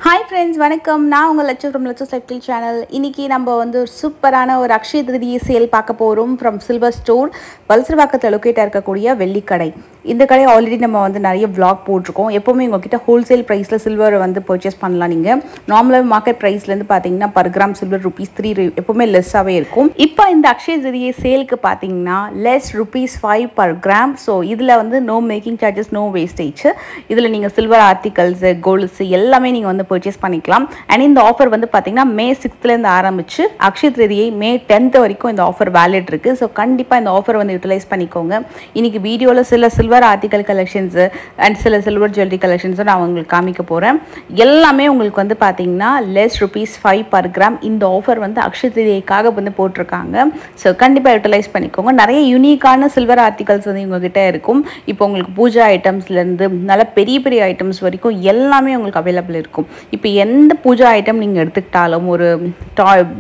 Hi friends, வணக்கம். நான் உங்கள் Latchu from Latchu cycle channel. இன்னைக்கு நம்ம வந்து ஒரு சூப்பரான ஒரு அக்ஷய திருதியை சேல் பார்க்க போகிறோம் ஃப்ரம் சில்வர் ஸ்டோர் வல்சரவாக்கத்தில் லொக்கேட்டாக இருக்கக்கூடிய வெள்ளிக்கடை. இந்த கடை ஆல்ரெடி நம்ம வந்து நிறைய vlog போட்டிருக்கோம். எப்போவுமே உங்ககிட்ட ஹோல்சேல் ப்ரைஸில் சில்வர் வந்து பர்ச்சேஸ் பண்ணலாம். நீங்கள் நார்மலாக மார்க்கெட் ப்ரைஸ்லேருந்து பார்த்தீங்கன்னா பர் கிராம் சில்வர் ₹3 எப்போவுமே லெஸ்ஸாகவே இருக்கும். இப்போ இந்த அக்ஷய திருதியை சேலுக்கு பார்த்தீங்கன்னா லெஸ் ₹5 பர் கிராம். ஸோ இதில் வந்து no making charges, no wastage. இதில் நீங்கள் சில்வர் ஆர்டிகல்ஸு, கோல்ட்ஸு எல்லாமே நீங்கள் வந்து பர்ச்சேஸ் பண்ணிக்கலாம். அண்ட் இந்த ஆஃபர் வந்து பார்த்தீங்கன்னா May 6th ஆரம்பிச்சு அக்ஷய திருதியை May 10th வரைக்கும் இந்த ஆஃபர் வேலிட் இருக்குது. ஸோ கண்டிப்பாக இந்த ஆஃபர் வந்து யூட்டிலைஸ் பண்ணிக்கோங்க. இன்னைக்கு வீடியோவில் சில சில்வர் ஆர்டிகல் கலெக்ஷன்ஸு அண்ட் சில சில்வர் ஜுவல்லரி கலெக்ஷன்ஸும் நான் உங்களுக்கு காமிக்க போகிறேன். எல்லாமே உங்களுக்கு வந்து பார்த்தீங்கன்னா லெஸ் ₹5 பர் கிராம். இந்த ஆஃபர் வந்து அக்ஷய திருதியைக்காக வந்து போட்டிருக்காங்க. ஸோ கண்டிப்பாக யூட்டிலைஸ் பண்ணிக்கோங்க. நிறைய யூனிக்கான சில்வர் ஆர்டிகல்ஸ் வந்து உங்ககிட்ட இருக்கும். இப்போ உங்களுக்கு பூஜா ஐட்டம்ஸ்லேருந்து நல்ல பெரிய பெரிய ஐட்டம்ஸ் வரைக்கும் எல்லாமே உங்களுக்கு அவைலபிள் இருக்கும். இப்போ எந்த பூஜா ஐட்டம் நீங்கள் எடுத்துக்கிட்டாலும், ஒரு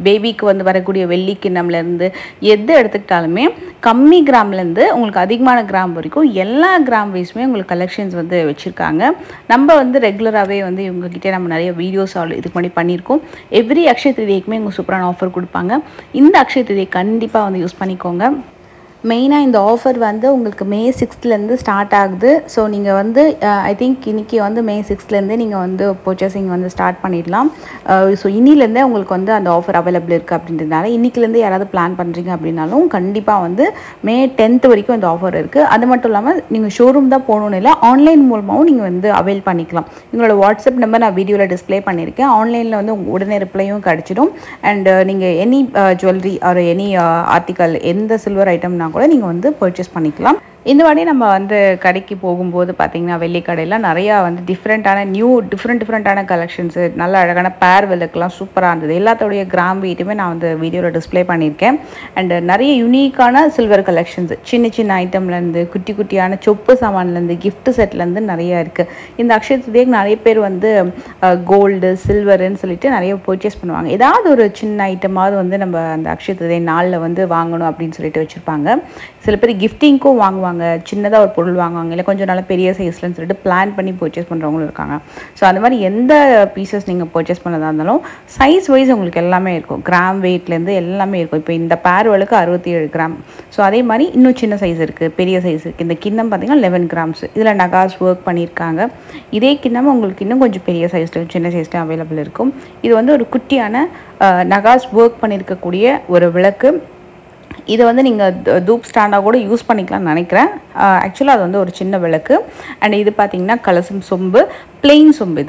பேபிக்கு வந்து வரக்கூடிய வெள்ளி கிண்ணம்லேருந்து எது எடுத்துக்கிட்டாலுமே கம்மி கிராம்லேருந்து உங்களுக்கு அதிகமான கிராம் வரைக்கும் எல்லா கிராம் வைஸுமே உங்களுக்கு கலெக்ஷன்ஸ் வந்து வச்சுருக்காங்க. நம்ம வந்து ரெகுலராகவே வந்து இவங்ககிட்ட நம்ம நிறைய வீடியோஸ் இதுக்கு முன்னாடி பண்ணியிருக்கோம். எவ்ரி அக்ஷய திருதியைக்குமே இவங்க சூப்பரான ஆஃபர் கொடுப்பாங்க. இந்த அக்ஷய திருதியை கண்டிப்பாக வந்து யூஸ் பண்ணிக்கோங்க. மெயினாக இந்த ஆஃபர் வந்து உங்களுக்கு May 6th ஸ்டார்ட் ஆகுது. ஸோ நீங்கள் வந்து ஐ திங்க் இன்றைக்கி வந்து May 6th நீங்கள் வந்து பர்ச்சேசிங் வந்து ஸ்டார்ட் பண்ணிடலாம். ஸோ இன்னிலேருந்தே உங்களுக்கு வந்து அந்த ஆஃபர் அவைலபிள் இருக்குது அப்படின்றதுனால இன்றைக்கிலேருந்து யாராவது பிளான் பண்ணுறீங்க அப்படின்னாலும் கண்டிப்பாக வந்து May 10th வரைக்கும் இந்த ஆஃபர் இருக்குது. அது மட்டும் இல்லாமல் நீங்கள் ஷோரூம் தான் போகணுன்னு இல்லை, ஆன்லைன் மூலமாகவும் நீங்கள் வந்து அவைல் பண்ணிக்கலாம். எங்களோட வாட்ஸ்அப் நம்பர் நான் வீடியோவில் டிஸ்பிளே பண்ணியிருக்கேன். ஆன்லைனில் வந்து உடனே ரிப்ளையும் கிடச்சிடும். அண்ட் நீங்கள் any jewellery or any article எந்த சில்வர் ஐட்டம்னா கூட நீங்கள் வந்து பர்ச்சேஸ் பண்ணிக்கலாம். இந்த வாட்டி நம்ம வந்து கடைக்கு போகும்போது பார்த்தீங்கன்னா வெள்ளிக்கடையில் நிறையா வந்து டிஃப்ரெண்ட்டான கலெக்ஷன்ஸு, நல்ல அழகான பேர் விளக்குலாம் சூப்பராக இருந்தது. எல்லாத்தோடைய கிராம் வெயிட்டுமே நான் வந்து வீடியோவில் டிஸ்பிளே பண்ணியிருக்கேன். அண்டு நிறைய யூனிக்கான சில்வர் கலெக்ஷன்ஸு, சின்ன சின்ன ஐட்டம்லேருந்து குட்டி குட்டியான சொப்பு சாமான்லேருந்து கிஃப்ட் செட்லேருந்து நிறையா இருக்குது. இந்த அக்ஷய திருதியைக்கு நிறைய பேர் வந்து கோல்டு சில்வருன்னு சொல்லிட்டு நிறைய பர்ச்சேஸ் பண்ணுவாங்க. ஏதாவது ஒரு சின்ன ஐட்டமாவது வந்து நம்ம அந்த அக்ஷய திருதியை நாளில் வந்து வாங்கணும் அப்படின்னு சொல்லிட்டு வச்சுருப்பாங்க. சில பேர் கிஃப்டிங்க்கும் வாங்குவாங்க, சின்னதாக ஒரு பொருள் வாங்குவாங்க, இல்லை கொஞ்சம் நல்ல பெரிய சைஸ்லன்னு சொல்லிட்டு பிளான் பண்ணி பர்ச்சேஸ் பண்ணுறவங்களும் இருக்காங்க. ஸோ அந்த மாதிரி எந்த பீசஸ் நீங்கள் பர்ச்சேஸ் பண்ணதாக இருந்தாலும் சைஸ் வைஸ் உங்களுக்கு எல்லாமே இருக்கும். கிராம் வெயிட்லேருந்து எல்லாமே இருக்கும். இப்போ இந்த பேர் விளக்கு 67 கிராம். ஸோ அதே மாதிரி இன்னும் சின்ன சைஸ் இருக்குது, பெரிய சைஸ் இருக்குது. இந்த கிண்ணம் பார்த்திங்கன்னா 11 கிராம்ஸ். இதில் நகாஸ் ஒர்க் பண்ணியிருக்காங்க. இதே கிண்ணம் உங்களுக்கு இன்னும் கொஞ்சம் பெரிய சைஸ்லையும் சின்ன சைஸ்லையும் அவைலபிள் இருக்கும். இது வந்து ஒரு குட்டியான நகாஸ் ஒர்க் பண்ணியிருக்கக்கூடிய ஒரு விளக்கு. இதை வந்து நீங்கள் தூப் ஸ்டாண்டாக கூட யூஸ் பண்ணிக்கலாம்னு நினைக்கிறேன். ஆக்சுவலாக அது வந்து ஒரு சின்ன விளக்கு. அண்ட் இது பார்த்திங்கன்னா கலசம் சொம்பு, பிளெயின் சொம்பு.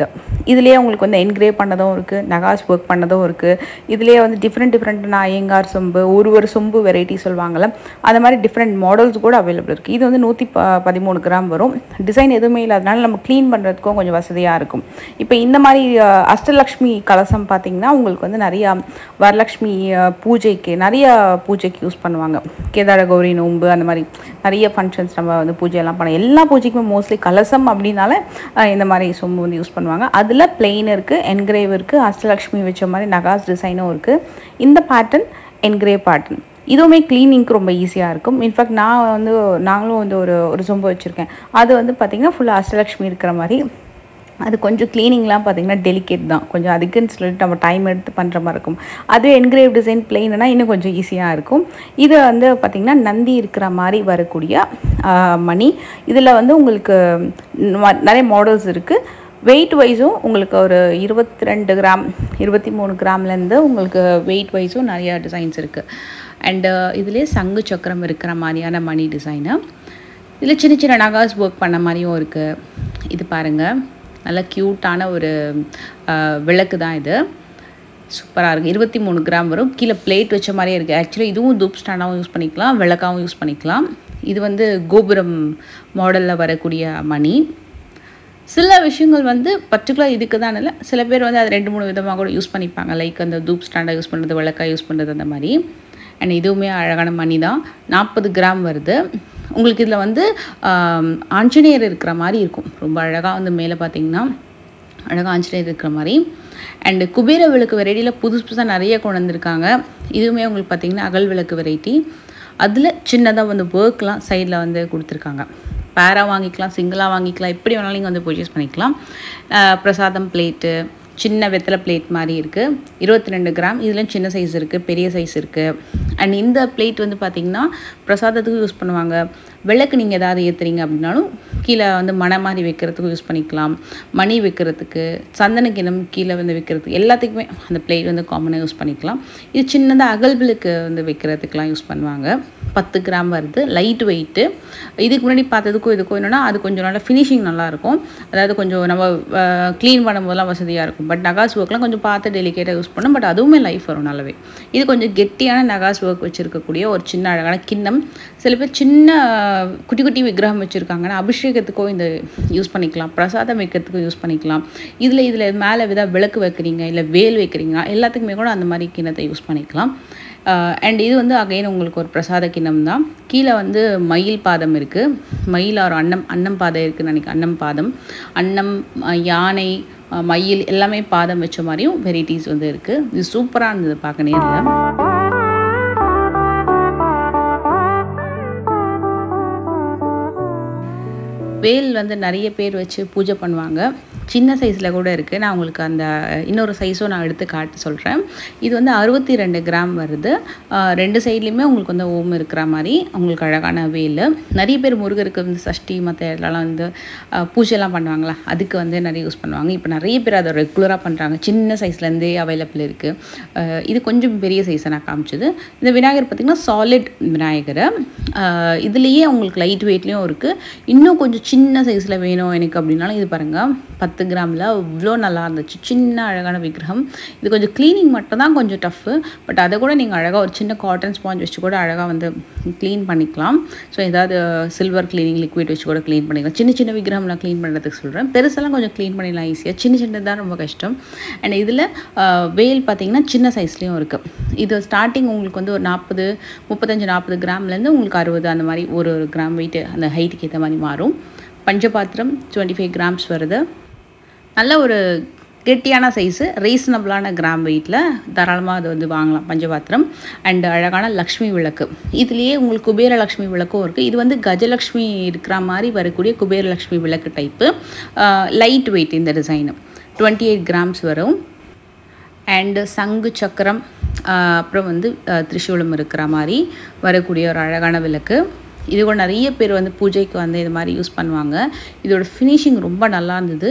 இதுலேயே உங்களுக்கு வந்து என்கிரேவ் பண்ணதும் இருக்குது, நகாஸ் ஒர்க் பண்ணதும் இருக்குது. இதுலேயே வந்து டிஃப்ரெண்ட்டான ஐயங்கார் சொம்பு, ஒரு சொம்பு வெரைட்டி சொல்லுவாங்கள்ல, அந்த மாதிரி டிஃப்ரெண்ட் மாடல்ஸ் கூட அவைலபிள் இருக்குது. இது வந்து 113 கிராம் வரும். டிசைன் எதுவுமே இல்லாதனால நம்ம க்ளீன் பண்ணுறதுக்கும் கொஞ்சம் வசதியாக இருக்கும். இப்போ இந்த மாதிரி அஷ்டலக்ஷ்மி கலசம் பார்த்திங்கன்னா உங்களுக்கு வந்து நிறையா வரலக்ஷ்மி பூஜைக்கு யூஸ் பண்ணுவாங்க. கேதார கௌரி நோன்பு அந்த மாதிரி நிறைய ஃபங்க்ஷன்ஸ் நம்ம வந்து பூஜையெல்லாம் பண்ண எல்லா பூஜைக்குமே மோஸ்ட்லி கலசம் அப்படின்னால இந்த மாதிரி சொம்பு வந்து யூஸ் பண்ணுவாங்க. அதில் பிளெயின் இருக்குது, என்கிரேவ் இருக்குது, அஷ்டலக்ஷ்மி வச்ச மாதிரி நகாஸ் டிசைனும் இருக்குது. இந்த பேட்டர்ன் என்கிரேவ் பேட்டர்ன் இதுவுமே க்ளீனிங்க்கு ரொம்ப ஈஸியாக இருக்கும். இன்ஃபேக்ட் நாங்களும் வந்து ஒரு சொம்பு வச்சுருக்கேன். அது வந்து பார்த்திங்கன்னா ஃபுல்லாக அஷ்டலக்ஷ்மி இருக்கிற மாதிரி. அது கொஞ்சம் க்ளீனிங்லாம் பார்த்திங்கன்னா டெலிகேட் தான், கொஞ்சம் அதுக்குன்னு சொல்லிட்டு நம்ம டைம் எடுத்து பண்ணுற மாதிரி இருக்கும். அதுவே என்கிரேவ் டிசைன் பிளெயின்னா இன்னும் கொஞ்சம் ஈஸியாக இருக்கும். இது வந்து பார்த்திங்கன்னா நந்தி இருக்கிற மாதிரி வரக்கூடிய மணி. இதில் வந்து உங்களுக்கு நிறைய மாடல்ஸ் இருக்குது. வெயிட் வைஸும் உங்களுக்கு ஒரு 22 கிராம் 23 கிராம்லேருந்து உங்களுக்கு வெயிட் வைஸும் நிறையா டிசைன்ஸ் இருக்குது. அண்டு இதுலேயே சங்கு சக்கரம் இருக்கிற மாதிரியான மணி டிசைனு. இதில் சின்ன சின்ன நகாஸ் ஒர்க் பண்ண மாதிரியும் இருக்குது. இது பாருங்கள், நல்ல க்யூட்டான ஒரு விளக்கு தான் இது. சூப்பராக இருக்குது. 23 கிராம் வரும். கீழே பிளேட் வச்ச மாதிரியே இருக்குது. ஆக்சுவலி இதுவும் தூப் ஸ்டாண்டாகவும் யூஸ் பண்ணிக்கலாம், விளக்காகவும் யூஸ் பண்ணிக்கலாம். இது வந்து கோபுரம் மாடலில் வரக்கூடிய மணி. சில விஷயங்கள் வந்து பர்டிகுலர் இதுக்கு தான் இல்லை, சில பேர் வந்து அது 2-3 விதமாக கூட யூஸ் பண்ணிப்பாங்க. லைக் அந்த தூப் ஸ்டாண்டாக யூஸ் பண்ணுறது, விளக்காக யூஸ் பண்ணுறது அந்த மாதிரி. அண்ட் இதுவுமே அழகான மணி தான். 40 கிராம் வருது. உங்களுக்கு இதில் வந்து ஆஞ்சநேயர் இருக்கிற மாதிரி இருக்கும். ரொம்ப அழகாக வந்து மேலே பார்த்திங்கன்னா அழகாக ஆஞ்சநேயர் இருக்கிற மாதிரி. அண்டு குபேர விளக்கு வெரைட்டியில் புதுசாக நிறைய கொண்டு வந்திருக்காங்க. இதுவுமே உங்களுக்கு பார்த்திங்கன்னா அகல் விளக்கு வெரைட்டி. அதில் சின்னதாக வந்து ஒர்க்லாம் சைடில் வந்து கொடுத்துருக்காங்க. பேராக வாங்கிக்கலாம், சிங்கிளாக வாங்கிக்கலாம், எப்படி வேணாலும் நீங்கள் வந்து பர்ச்சேஸ் பண்ணிக்கலாம். பிரசாதம் பிளேட்டு, சின்ன வெத்தலை பிளேட் மாதிரி இருக்குது. 22 கிராம். இதில் சின்ன சைஸ் இருக்குது, பெரிய சைஸ் இருக்குது. அண்ட் இந்த பிளேட் வந்து பார்த்திங்கன்னா பிரசாதத்துக்கு யூஸ் பண்ணுவாங்க. விளக்கு நீங்கள் ஏதாவது ஏற்றுறீங்க அப்படின்னாலும் கீழே வந்து மணை மாதிரி வைக்கிறதுக்கு யூஸ் பண்ணிக்கலாம். மணி வைக்கிறதுக்கு, சந்தன கிணம் கீழே வந்து வைக்கிறதுக்கு, எல்லாத்துக்குமே அந்த பிளேட் வந்து காமனாக யூஸ் பண்ணிக்கலாம். இது சின்னதாக அகல்பிலுக்கு வந்து வைக்கிறதுக்கெலாம் யூஸ் பண்ணுவாங்க. 10 கிராம் வருது, லைட் வெயிட்டு. இதுக்கு முன்னாடி பார்த்ததுக்கும் இதுக்கும் என்னென்னா அது கொஞ்சம் நல்லா ஃபினிஷிங் நல்லாயிருக்கும். அதாவது கொஞ்சம் நம்ம க்ளீன் பண்ணும்போதெல்லாம் வசதியாக இருக்கும். பட் நகாஸ் ஒர்க்லாம் கொஞ்சம் பார்த்து டெலிகேட்டாக யூஸ் பண்ணோம். பட் அதுவுமே லைஃப் வரும் நல்லாவே. இது கொஞ்சம் கெட்டியான நகாஸ் ஒர்க் வச்சுருக்கக்கூடிய ஒரு சின்ன அழகான கிண்ணம். சில பேர் சின்ன குட்டி குட்டி விக்கிரகம் வச்சுருக்காங்கன்னா அபிஷேகத்துக்கும் இந்த யூஸ் பண்ணிக்கலாம், பிரசாதம் வைக்கிறதுக்கும் யூஸ் பண்ணிக்கலாம். இதில் மேலே விளக்கு வைக்கிறீங்க, இல்லை வேல் வைக்கிறீங்க, எல்லாத்துக்குமே கூட அந்த மாதிரி கிண்ணத்தை யூஸ் பண்ணிக்கலாம். அண்ட் இது வந்து அகைன் உங்களுக்கு ஒரு பிரசாத கிண்ணம் தான். கீழே வந்து மயில் பாதம் இருக்குது, மயில் ஒரு அன்னம் பாதம் இருக்குதுன்னு நினைக்கிறேன். அன்னம் பாதம், அன்னம், யானை, மயில் எல்லாமே பாதம் வச்ச மாதிரியும் வெரைட்டிஸ் வந்து இருக்குது. இது சூப்பராக இருந்தது பார்க்க நேரில். வேல் வந்து நிறைய பேர் வச்சு பூஜை பண்ணுவாங்க. சின்ன சைஸில் கூட இருக்குது. நான் உங்களுக்கு அந்த இன்னொரு சைஸும் நான் எடுத்து காட்டி சொல்கிறேன். இது வந்து 62 கிராம் வருது. 2 சைட்லேயுமே உங்களுக்கு வந்து ஓம் இருக்கிற மாதிரி உங்களுக்கு அழகான வேல். நிறைய பேர் முருகருக்கு வந்து சஷ்டி மற்ற இடத்துலலாம் வந்து பூஜைலாம் பண்ணுவாங்களா, அதுக்கு வந்து நிறைய யூஸ் பண்ணுவாங்க. இப்போ நிறைய பேர் அதை ரெகுலராக பண்ணுறாங்க. சின்ன சைஸ்லேருந்தே அவைலபிள் இருக்குது. இது கொஞ்சம் பெரிய சைஸை நான் காமிச்சது. இந்த விநாயகர் பார்த்திங்கன்னா சாலிட் விநாயகர். இதுலேயே உங்களுக்கு லைட் வெயிட்லேயும் இருக்குது. இன்னும் கொஞ்சம் சின்ன சைஸில் வேணும் எனக்கு அப்படின்னாலும் இது பாருங்கள், 10 கிராமில் இவ்வளோ நல்லா இருந்துச்சு. சின்ன அழகான விக்கிரகம். இது கொஞ்சம் க்ளீனிங் மட்டும் தான் கொஞ்சம் டஃப்பு. பட் அதை கூட நீங்கள் அழகாக ஒரு சின்ன காட்டன் ஸ்பாஞ்ச் வச்சு கூட அழகாக வந்து க்ளீன் பண்ணிக்கலாம். ஸோ ஏதாவது சில்வர் க்ளீனிங் லிக்விட் வச்சு கூட க்ளீன் பண்ணிக்கலாம். சின்ன சின்ன விக்கிரகம்லாம் க்ளீன் பண்ணுறதுக்கு சொல்கிறேன். பெருசெல்லாம் கொஞ்சம் க்ளீன் பண்ணிடலாம் ஈஸியாக. சின்னது தான் ரொம்ப கஷ்டம். அண்ட் இதில் வேல் பார்த்திங்கன்னா சின்ன சைஸ்லேயும் இருக்குது. இது ஸ்டார்டிங் உங்களுக்கு வந்து ஒரு 35-40 கிராம்லேருந்து உங்களுக்கு 60 அந்த மாதிரி ஒரு கிராம் வெயிட் அந்த ஹைட்டுக்கு ஏற்ற மாதிரி மாறும். பஞ்சபாத்திரம் 25 கிராம்ஸ் வருது. நல்ல ஒரு கெட்டியான சைஸு, ரீசனபிளான கிராம் வெயிட்டில் தாராளமாக அது வந்து வாங்கலாம் பஞ்சபாத்திரம். அண்ட் அழகான லக்ஷ்மி விளக்கு. இதுலேயே உங்களுக்கு குபேரலக்ஷ்மி விளக்கும் இருக்குது. இது வந்து கஜலக்ஷ்மி இருக்கிற மாதிரி வரக்கூடிய குபேரலக்ஷ்மி விளக்கு டைப்பு. லைட் வெயிட் இந்த டிசைனு. 28 கிராம்ஸ் வரும். அண்டு சங்கு சக்கரம், அப்புறம் வந்து திரிசூலம் இருக்கிற மாதிரி வரக்கூடிய ஒரு அழகான விளக்கு. இது கூட நிறைய பேர் வந்து பூஜைக்கு வந்து இது மாதிரி யூஸ் பண்ணுவாங்க. இதோட ஃபினிஷிங் ரொம்ப நல்லா இருந்தது.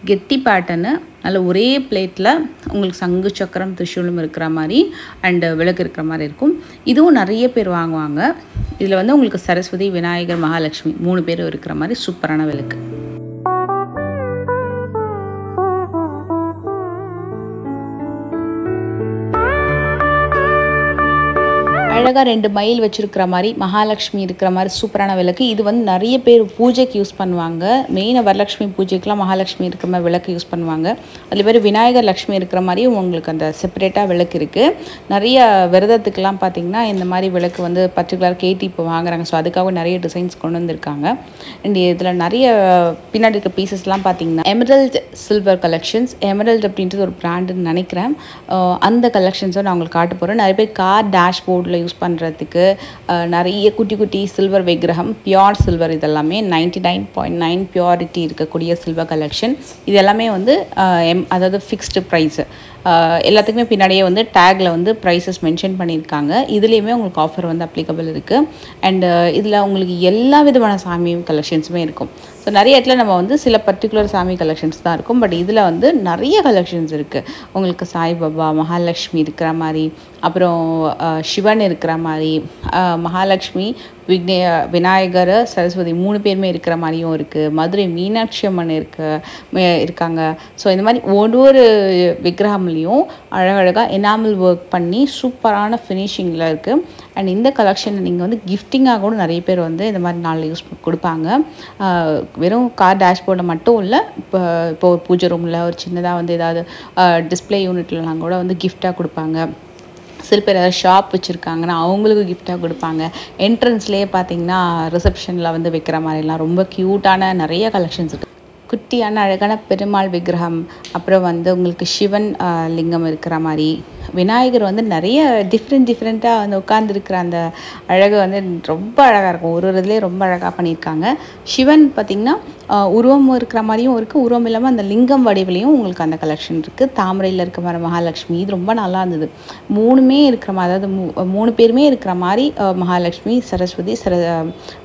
கெட்டி பேட்டர்னு, நல்ல ஒரே பிளேட்டில் உங்களுக்கு சங்கு சக்கரம் திரிசூலம் இருக்கிற மாதிரி அண்டு விளக்கு இருக்கிற மாதிரி இருக்கும். இதுவும் நிறைய பேர் வாங்குவாங்க. இதில் வந்து உங்களுக்கு சரஸ்வதி, விநாயகர், மகாலட்சுமி 3 பேர் இருக்கிற மாதிரி சூப்பரான விளக்கு. அழகாக 2 மயில் வச்சுருக்கிற மாதிரி மகாலட்சுமி இருக்கிற மாதிரி சூப்பரான விளக்கு. இது வந்து நிறைய பேர் பூஜைக்கு யூஸ் பண்ணுவாங்க. மெயினாக வரலட்சுமி பூஜைக்கெலாம் மகாலட்சுமி இருக்கிற மாதிரி விளக்கு யூஸ் பண்ணுவாங்க. அதில் பேர் விநாயகர் லக்ஷ்மி இருக்கிற மாதிரியும் உங்களுக்கு அந்த செப்பரேட்டாக விளக்கு இருக்குது. நிறைய விரதத்துக்கெலாம் பார்த்திங்கன்னா இந்த மாதிரி விளக்கு வந்து பர்டிகுலர் கேட்டி இப்போ வாங்குறாங்க. ஸோ அதுக்காக நிறைய டிசைன்ஸ் கொண்டு வந்திருக்காங்க. அண்ட் இதில் நிறைய பின்னாடி இருக்க பீசஸ்லாம் பார்த்திங்கன்னா எமரல்ட் சில்வர் கலெக்ஷன்ஸ். எமரல்ட் அப்படின்றது ஒரு பிராண்டுன்னு நினைக்கிறேன். அந்த கலெக்ஷன்ஸை நான் உங்களுக்கு காட்ட போகிறேன். நிறைய பேர் கார் டேஷ்போர்டில் யூஸ் பண்ணுறதுக்கு நிறைய குட்டி குட்டி சில்வர் விக்கிரகம், பியோர் சில்வர், இதெல்லாமே 99.9 பியூரிட்டி இருக்கக்கூடிய சில்வர் கலெக்ஷன். இது எல்லாமே வந்து அதாவது ஃபிக்ஸ்டு ப்ரைஸு. எல்லாத்துக்குமே பின்னாடியே வந்து டேக்கில் வந்து ப்ரைஸஸ் மென்ஷன் பண்ணியிருக்காங்க. இதுலேயுமே உங்களுக்கு ஆஃபர் வந்து அப்ளிகபிள் இருக்குது. அண்டு இதில் உங்களுக்கு எல்லா விதமான சாமி கலெக்ஷன்ஸுமே இருக்கும். ஸோ நிறைய இடத்துல நம்ம வந்து சில பர்டிகுலர் சாமி கலெக்ஷன்ஸ் தான் இருக்கும். பட் இதில் வந்து நிறைய கலெக்ஷன்ஸ் இருக்குது. உங்களுக்கு சாய்பாபா, மகாலட்சுமி இருக்கிற மாதிரி, அப்புறம் சிவன் இருக்கிற மாதிரி, மகாலட்சுமி, விநாயகர், சரஸ்வதி 3 பேருமே இருக்கிற மாதிரியும் இருக்குது. மதுரை மீனாட்சி அம்மன் இருக்காங்க. ஸோ இந்த மாதிரி ஒவ்வொரு விக்கிரகம்லேயும் அழகழகாக எனாமல் ஒர்க் பண்ணி சூப்பரான ஃபினிஷிங்கில் இருக்குது. அண்ட் இந்த கலெக்ஷனை நீங்கள் வந்து கிஃப்டிங்காக கூட நிறைய பேர் வந்து இந்த மாதிரி நாளில் யூஸ் கொடுப்பாங்க. வெறும் கார் டேஷ்போர்டில் மட்டும் இல்லை, இப்போ ஒரு பூஜை ரூமில் ஒரு சின்னதாக வந்து ஏதாவது டிஸ்பிளே யூனிட்லாம் கூட வந்து கிஃப்டாக கொடுப்பாங்க. சில பேர் ஏதாவது ஷாப் வச்சுருக்காங்கன்னா அவங்களுக்கு கிஃப்டாக கொடுப்பாங்க. என்ட்ரன்ஸ்லேயே பார்த்தீங்கன்னா ரிசப்ஷனில் வந்து வைக்கிற மாதிரிலாம் ரொம்ப க்யூட்டான நிறைய கலெக்ஷன்ஸ் இருக்குது. குட்டியான அழகான பெருமாள் விக்கிரகம், அப்புறம் வந்து உங்களுக்கு சிவன் லிங்கம் இருக்கிற மாதிரி, விநாயகர் வந்து நிறைய டிஃப்ரெண்ட்டாக வந்து உட்காந்துருக்கிற அந்த அழகு வந்து ரொம்ப அழகாக இருக்கும். ஒரு இதுலேயே ரொம்ப அழகாக பண்ணியிருக்காங்க. சிவன் பார்த்திங்கன்னா உருவம் இருக்கிற மாதிரியும் இருக்குது, உருவம் இல்லாமல் அந்த லிங்கம் வடிவிலையும் உங்களுக்கு அந்த கலெக்ஷன் இருக்குது. தாமரையில் இருக்க மாதிரி மகாலட்சுமி, இது ரொம்ப நல்லா இருந்தது. 3மே இருக்கிற மாதிரி, அதாவது 3 பேருமே இருக்கிற மாதிரி மகாலட்சுமி, சரஸ்வதி,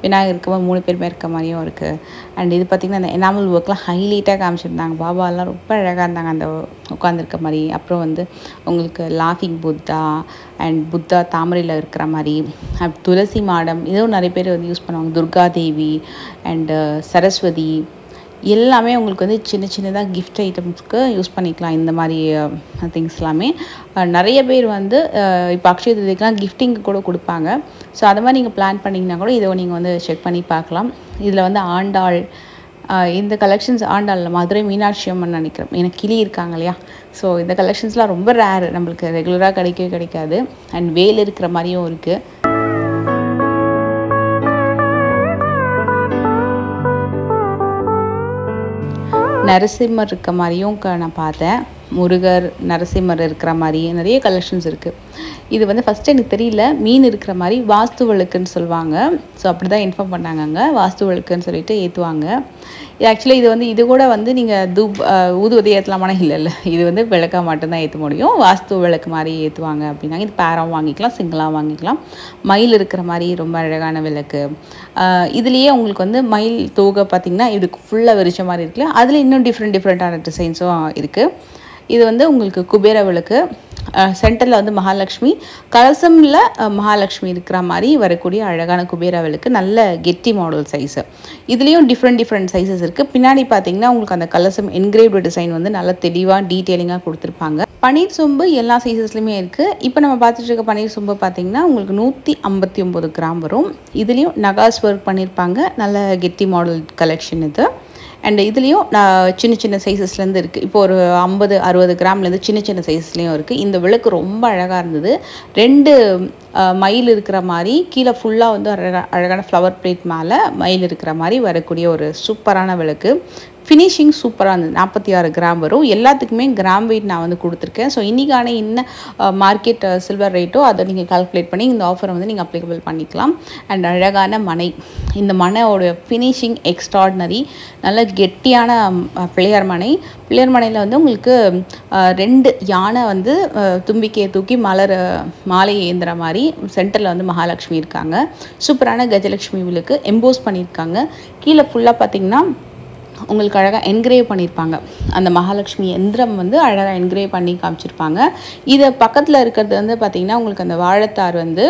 விநாயகர் இருக்க மாதிரி 3 பேருமே இருக்க மாதிரியும் இருக்குது. அண்ட் இது பார்த்திங்கன்னா அந்த எனாமல் ஒர்க்லாம் ஹைலைட்டாக காமிச்சிருந்தாங்க. பாபாலாம் ரொம்ப அழகாக இருந்தாங்க அந்த உட்காந்துருக்க மாதிரி. அப்புறம் வந்து உங்களுக்கு லாஃபிங் புத்தா அண்ட் புத்தா தாமரையில் இருக்கிற மாதிரி, துளசி மாடம், இதுவும் நிறைய பேர் வந்து யூஸ் பண்ணுவாங்க. துர்கா தேவி அண்டு சரஸ்வதி எல்லாமே உங்களுக்கு வந்து சின்ன சின்னதாக கிஃப்ட் ஐட்டம்ஸ்க்கு யூஸ் பண்ணிக்கலாம். இந்த மாதிரி திங்ஸ் எல்லாமே நிறைய பேர் வந்து இப்போ அக்ஷய திருதிக்கெலாம் கிஃப்டிங்கு கூட கொடுப்பாங்க. ஸோ அதை மாதிரி நீங்கள் பிளான் பண்ணிங்கன்னா கூட இதை நீங்கள் வந்து செக் பண்ணி பார்க்கலாம். இதில் வந்து ஆண்டாள், இந்த கலெக்ஷன்ஸ் ஆண்டாளில் மதுரை மீனாட்சி அம்மன் நினைக்கிறேன், எனக்கு கிளி இருக்காங்க இல்லையா. ஸோ இந்த கலெக்ஷன்ஸ்லாம் ரொம்ப ரேர், நம்மளுக்கு ரெகுலராக கிடைக்காது. அண்ட் வேல் இருக்கிற மாதிரியும் இருக்குது. நரசிம்மர் இருக்க மாதிரியும் நான் பார்த்தேன். முருகர், நரசிம்மர் இருக்கிற மாதிரி நிறைய கலெக்ஷன்ஸ் இருக்குது. இது வந்து ஃபஸ்ட்டு எனக்கு தெரியல, மீன் இருக்கிற மாதிரி வாஸ்து விளக்குன்னு சொல்லுவாங்க. ஸோ அப்படி தான் இன்ஃபார்ம் பண்ணாங்க. அங்கே வாஸ்து விளக்குன்னு சொல்லிட்டு ஏற்றுவாங்க. ஆக்சுவலி இது வந்து இது கூட வந்து நீங்கள் ஊதுவதை ஏற்றலாமானா இல்லை, இது வந்து விளக்காக மட்டும்தான் ஏற்ற முடியும். வாஸ்து விளக்கு மாதிரி ஏற்றுவாங்க அப்படின்னாங்க. இது பேராகவும் வாங்கிக்கலாம், சிங்கிளாகவும் வாங்கிக்கலாம். மயில் இருக்கிற மாதிரி ரொம்ப அழகான விளக்கு. இதுலேயே உங்களுக்கு வந்து மயில் தோகை பார்த்திங்கன்னா இதுக்கு ஃபுல்லாக விரிச்ச மாதிரி இருக்குல்ல, அதில் இன்னும் டிஃப்ரெண்ட்டான டிசைன்ஸும் இருக்குது. இது வந்து உங்களுக்கு குபேர விளக்கு. சென்டரில் வந்து மகாலட்சுமி, கலசமில் மகாலட்சுமி இருக்கிற மாதிரி வரக்கூடிய அழகான குபேரா விளக்கு. நல்ல கெட்டி மாடல் சைஸு. இதுலேயும் டிஃப்ரெண்ட் சைஸஸ் இருக்குது. பின்னாடி பார்த்தீங்கன்னா உங்களுக்கு அந்த கலசம் என்கிரேவ்டு டிசைன் வந்து நல்லா தெளிவாக டீட்டெயிலிங்காக கொடுத்துருப்பாங்க. பன்னீர் சொம்பு எல்லா சைஸஸ்லையுமே இருக்குது. இப்போ நம்ம பார்த்துட்டு இருக்க பன்னீர் சொம்பு பார்த்திங்கன்னா உங்களுக்கு 159 கிராம் வரும். இதுலேயும் நகாஸ் ஒர்க் பண்ணியிருப்பாங்க. நல்ல கெட்டி மாடல் கலெக்ஷன் இது. அண்ட் இதுலேயும் சின்ன சைஸஸ்லேருந்து இருக்குது. இப்போ ஒரு 50-60 கிராம்லேருந்து சின்ன சைஸ்லேயும் இருக்குது. இந்த விளக்கு ரொம்ப அழகாக இருந்தது. 2 மயில் இருக்கிற மாதிரி, கீழே ஃபுல்லாக வந்து அழகான ஃப்ளவர் பிளேட் மேலே மயில் இருக்கிற மாதிரி வரக்கூடிய ஒரு சூப்பரான விளக்கு. ஃபினிஷிங் சூப்பராக இருந்தது. 46 கிராம் வரும். எல்லாத்துக்குமே கிராம் வெயிட் நான் வந்து கொடுத்துருக்கேன். ஸோ இன்றைக்கான என்ன மார்க்கெட் சில்வர் ரேட்டோ அதை நீங்கள் கால்குலேட் பண்ணி இந்த ஆஃபரை வந்து நீங்கள் அப்ளிகபிள் பண்ணிக்கலாம். அண்ட் அழகான மனை, இந்த மனையோட ஃபினிஷிங் எக்ஸ்ட்ராடினரி. நல்ல கெட்டியான பிள்ளையார் மனையில் வந்து உங்களுக்கு 2 யானை வந்து தும்பிக்கையை தூக்கி மாலை ஏந்துற மாதிரி சென்டரில் வந்து மகாலட்சுமி இருக்காங்க. சூப்பரான கஜலட்சுமி விளக்கு எம்போஸ் பண்ணியிருக்காங்க. கீழே ஃபுல்லாக பார்த்திங்கன்னா உங்களுக்கு அழகாக என்கிரேவ் பண்ணியிருப்பாங்க. அந்த மகாலட்சுமி எந்திரம் வந்து அழகாக என்கிரேவ் பண்ணி காமிச்சிருப்பாங்க. இதை பக்கத்தில் இருக்கிறது வந்து பார்த்திங்கன்னா உங்களுக்கு அந்த வாழைத்தார் வந்து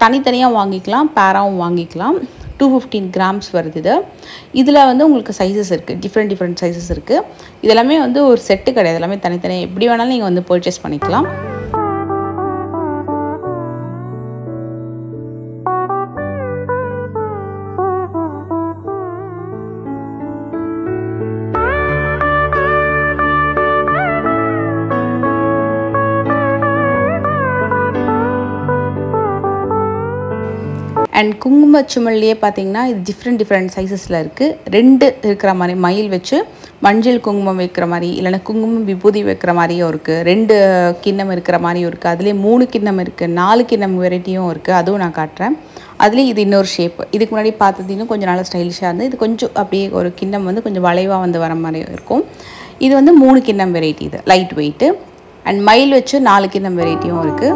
தனித்தனியாக வாங்கிக்கலாம், பேராவும் வாங்கிக்கலாம். 215 கிராம்ஸ் வருது. இதில் வந்து உங்களுக்கு சைஸஸ் இருக்குது, டிஃப்ரெண்ட் சைஸஸ் இருக்குது. இதெல்லாமே வந்து ஒரு செட்டு கிடையாது, எல்லாமே தனித்தனியாக எப்படி வேணாலும் நீங்கள் வந்து பர்ச்சேஸ் பண்ணிக்கலாம். அண்ட் குங்குமச்சுமல்லையே பார்த்தீங்கன்னா இது டிஃப்ரெண்ட் சைஸஸில் இருக்குது. 2 இருக்கிற மாதிரி மயில் வச்சு மஞ்சள் குங்குமம் வைக்கிற மாதிரி, இல்லைன்னா குங்குமம் விபூதி வைக்கிற மாதிரியும் இருக்குது. 2 கிண்ணம் இருக்கிற மாதிரியும் இருக்குது. அதுலேயே 3 கிண்ணம் இருக்குது, 4 கிண்ணம் வெரைட்டியும் இருக்குது. அதுவும் நான் காட்டுறேன். அதுலேயும் இது இன்னொரு ஷேப். இதுக்கு முன்னாடி பார்த்தது இன்னும் கொஞ்சம் நல்லா ஸ்டைலிஷாக இருந்து, இது கொஞ்சம் அப்படியே ஒரு கிண்ணம் வந்து கொஞ்சம் வளைவாக வந்து வர மாதிரி இருக்கும். இது வந்து 3 கிண்ணம் வெரைட்டி, இது லைட் வெயிட்டு. அண்ட் மயில் வச்சு 4 கிண்ணம் வெரைட்டியும் இருக்குது.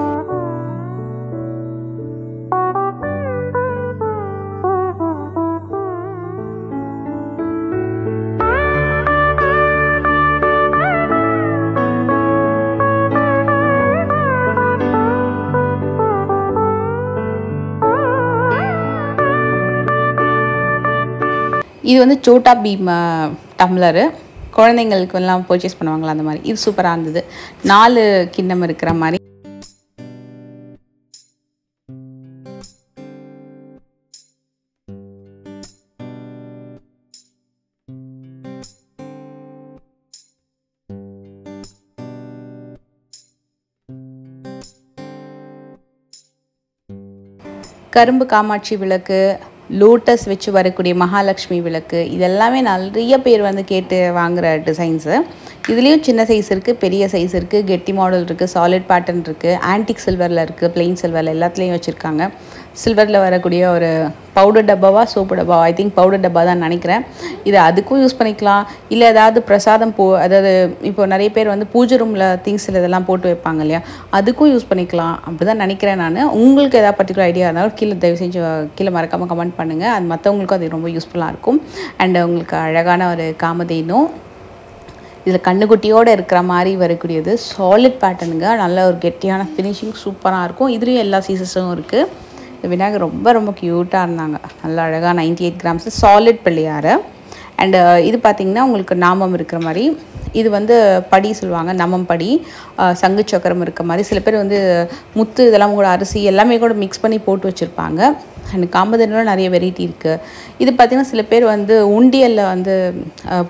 இது வந்து சோட்டா பீம் டம்ளரு, குழந்தைங்களுக்கு எல்லாம் பர்ச்சேஸ் பண்ணுவாங்களா அந்த மாதிரி. இது சூப்பராக இருந்தது. 4 கிண்ணம் இருக்கிற மாதிரி. கரும்பு காமாட்சி விளக்கு, லோட்டஸ் வச்சு வரக்கூடிய மகாலட்சுமி விளக்கு, இதெல்லாமே நிறைய பேர் வந்து கேட்டு வாங்குகிற டிசைன்ஸு. இதுலேயும் சின்ன சைஸ் இருக்குது, பெரிய சைஸ் இருக்குது, கெட்டி மாடல் இருக்குது, சாலிட் பேட்டர்ன் இருக்குது, ஆன்டிக் சில்வரில் இருக்குது, பிளெயின் சில்வரில் எல்லாத்துலேயும் வச்சுருக்காங்க. சில்வரில் வரக்கூடிய ஒரு பவுடர் டப்பாவா சோப்பு டப்பாவா, ஐ திங்க் பவுடர் டப்பா தான் நினைக்கிறேன். இதை அதுக்கும் யூஸ் பண்ணிக்கலாம். இல்லை ஏதாவது பிரசாதம் அதாவது இப்போ நிறைய பேர் வந்து பூஜை ரூமில் திங்ஸில் இதெல்லாம் போட்டு வைப்பாங்க இல்லையா, அதுக்கும் யூஸ் பண்ணிக்கலாம் அப்படி தான் நினைக்கிறேன் நான். உங்களுக்கு ஏதாவது பர்டிகுலர் ஐடியா இருந்தாலும் தயவு செஞ்சு கீழே மறக்காமல் கமெண்ட் பண்ணுங்கள். அது மற்றவங்களுக்கும் அது ரொம்ப யூஸ்ஃபுல்லாக இருக்கும். அண்ட் உங்களுக்கு அழகான ஒரு காமதேனும் இதில் கண்ணுக்குட்டியோடு இருக்கிற மாதிரி வரக்கூடியது சாலிட் பேட்டர்னுங்க. நல்ல ஒரு கெட்டியான ஃபினிஷிங் சூப்பராக இருக்கும். இதுலேயும் எல்லா சீசஸும் இருக்குது. இந்த விநாயகர் ரொம்ப ரொம்ப க்யூட்டாக இருந்தாங்க. நல்லா அழகாக 98 கிராம்ஸ் சாலிட் பிள்ளையார். அண்டு இது பார்த்திங்கன்னா உங்களுக்கு நாமம் இருக்கிற மாதிரி, இது வந்து படி சொல்லுவாங்க, நமம் படி, சங்கு சக்கரம் இருக்க மாதிரி. சில பேர் வந்து முத்து இதெல்லாம் கூட அரிசி எல்லாமே கூட மிக்ஸ் பண்ணி போட்டு வச்சுருப்பாங்க. அண்ட் காமதேனுல நிறைய வெரைட்டி இருக்குது. இது பார்த்திங்கன்னா சில பேர் வந்து உண்டியலில் வந்து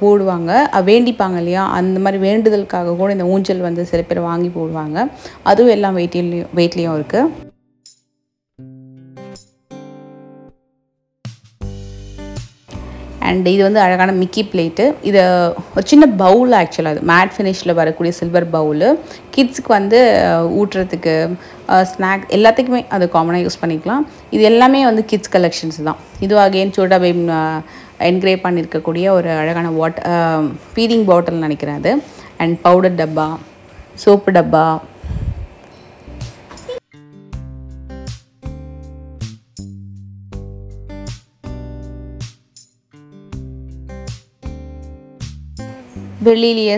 போடுவாங்க, வேண்டிப்பாங்க இல்லையா, அந்த மாதிரி வேண்டுதலுக்காக கூட இந்த ஊஞ்சல் வந்து சில பேர் வாங்கி போடுவாங்க. அதுவும் எல்லாம் வெயிட்லேயும் இருக்குது. அண்ட் இது வந்து அழகான மிக்கி பிளேட்டு. இது ஒரு சின்ன பவுல், ஆக்சுவலாக அது மேட் ஃபினிஷில் வரக்கூடிய சில்வர் பவுலு. கிட்ஸுக்கு வந்து ஊட்டுறதுக்கு, ஸ்நாக் எல்லாத்துக்குமே அது காமனாக யூஸ் பண்ணிக்கலாம். இது எல்லாமே வந்து கிட்ஸ் கலெக்ஷன்ஸ் தான். இது அகெயின் சோட்டா பீம் என்கிரேவ் பண்ணியிருக்கக்கூடிய ஒரு அழகான ஃபீடிங் பாட்டில் நினைக்கிறேன் அது. அண்ட் பவுடர் டப்பா, சோப்பு டப்பா, வெள்ளிலேயே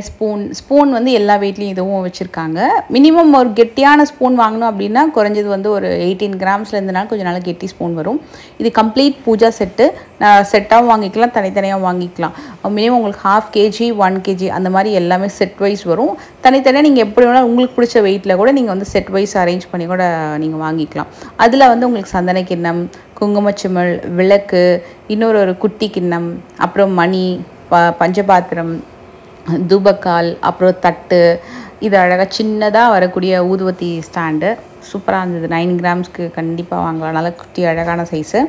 ஸ்பூன் வந்து எல்லா வெயிட்லேயும் இதுவும் வச்சுருக்காங்க. மினிமம் ஒரு கெட்டியான ஸ்பூன் வாங்கணும் அப்படின்னா குறைஞ்சது வந்து ஒரு 18 கிராம்ஸில் இருந்தனால கொஞ்சம் நாள் கெட்டி ஸ்பூன் வரும். இது கம்ப்ளீட் பூஜா செட்டாகவும் வாங்கிக்கலாம், தனித்தனியாக வாங்கிக்கலாம். மினிமம் உங்களுக்கு 1/2 kg 1 kg அந்த மாதிரி எல்லாமே செட் வைஸ் வரும். தனித்தனியாக நீங்கள் எப்படி வேணாலும் உங்களுக்கு பிடிச்ச வெயிட்டில் கூட நீங்கள் வந்து செட் வைஸ் அரேஞ்ச் பண்ணி கூட நீங்கள் வாங்கிக்கலாம். அதில் வந்து உங்களுக்கு சந்தன கிண்ணம், குங்குமச்சிமிழ், விளக்கு, இன்னொரு குட்டி கிண்ணம், அப்புறம் மணி, பஞ்சபாத்திரம், தூபக்கால், அப்புறம் தட்டு, இது அழகாக சின்னதாக வரக்கூடிய ஊதுவத்தி ஸ்டாண்டு சூப்பராக இருந்தது. 9 கிராம்ஸ்க்கு கண்டிப்பாக வாங்கலாம். நல்லா குட்டி அழகான சைஸு.